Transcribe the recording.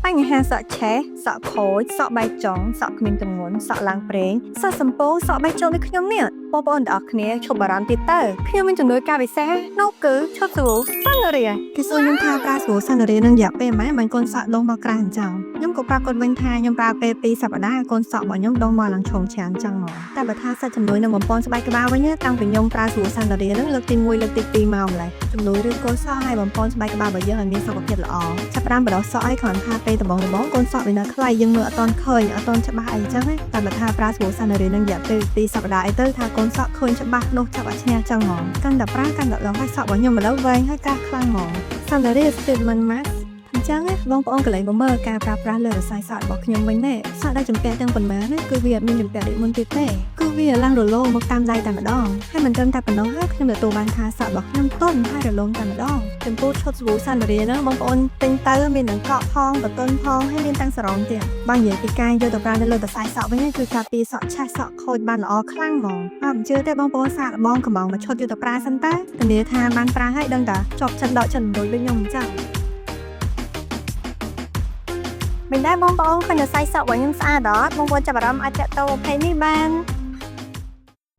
បញ្ហាសក់ឆេះសក់ខូចសក់បែកចុងសក់គ្មានទម្ងន់សក់ឡើងប្រេងសក់សម្ពោសក់បែកចុងដូចខ្ញុំនេះបងប្អូនទាំងអស់គ្នាឈប់បារម្ភទៀតទៅខ្ញុំមានជំនួយការពិសេសនោះគឺឈុតស្រួលសាន់រីគេសួរខ្ញុំថាប្រើស្រួលសាន់រីនឹងរយៈពេលម៉េចបានកូនសក់ដុំមកក្រាស់អញ្ចឹងខ្ញុំក៏ប្រាប់គាត់វិញថាខ្ញុំប្រើពេល2សប្តាហ៍កូនសក់របស់ខ្ញុំដុំមកឡើងឈោងច្រានអញ្ចឹងមកតែបើថាសិតជំនួយនឹងបំពន់ស្បែកក្បាលវិញតាំងពីខ្ញុំប្រើស្រួលសាន់រីនឹងលើកទី1លើកទី2មកម្លេះជំនួយឬកូនសក់ឲ្យបំពន់ស្បែកក្បាលរបស់យើងឲ្យមានសុខភាពល្អចាប់ផ្ដើមបដោះសក់ឲ្យគ្រាន់ថាពេលដំបូងកូនសក់វានៅខ្លីយើងមើលអត់ទាន់ឃើញអត់ទាន់ច្បាស់អីចឹងតែបើថាប្រើស្រួលសាន់រីនឹងរយៈពេល2សប្តាហ៍អីទៅថាកូនសក់ឃើញច្បាស់នោះចាប់អត់ឈ្នះចឹងហ្មងកាន់តែប្រើកាន់តែដល់ឲ្យសក់របស់ខ្ញុំឥឡូវវែងហើយកាសខ្លាំងហ្មងសាន់រី statement mask អញ្ចឹងបងប្អូនកន្លែងបំមើលការប្រើប្រាស់លើរស័យសក់របស់ខ្ញុំវិញទេសក់ដែលចំពាក់ទាំងប៉ុន្មានគឺវាអត់មានចំពាក់ដូចមុនទៀតទេគឺវាឡើងរលោងមកតាមដៃតែម្ដងហើយមិនត្រឹមតែប៉ុណ្ណោះហើយខ្ញុំទទួលបានថាសក់របស់ខ្ញុំទន់ហើយរលោងតែម្ដងចំពោះឈុតស្រួលសាន់រីហ្នឹងបងប្អូនទិញទៅមានទាំងកក់ផងបតុនផងហើយមានទាំងសរងទៀតបើនិយាយពីការយកទៅប្រើនៅលើសរស័យសក់វិញគឺការពីសក់ឆេះសក់ខូចបានល្អខ្លាំងហ្មងអត់ជឿទេបងប្អូនសាកល្បងកំងមកឈុតយកទៅប្រើសិនតើធានាថាបានប្រើហើយដឹងតាជាប់ចិត្តដកចិត្តដូចខ្ញុំអញ្ចឹងមិនដែរបងប្អូនឃើញសរសៃសក់របស់ខ្ញុំស្អាតអត់បងប្អូនចាប់អារម្មណ៍អាចតាក់ទង page នេះបាន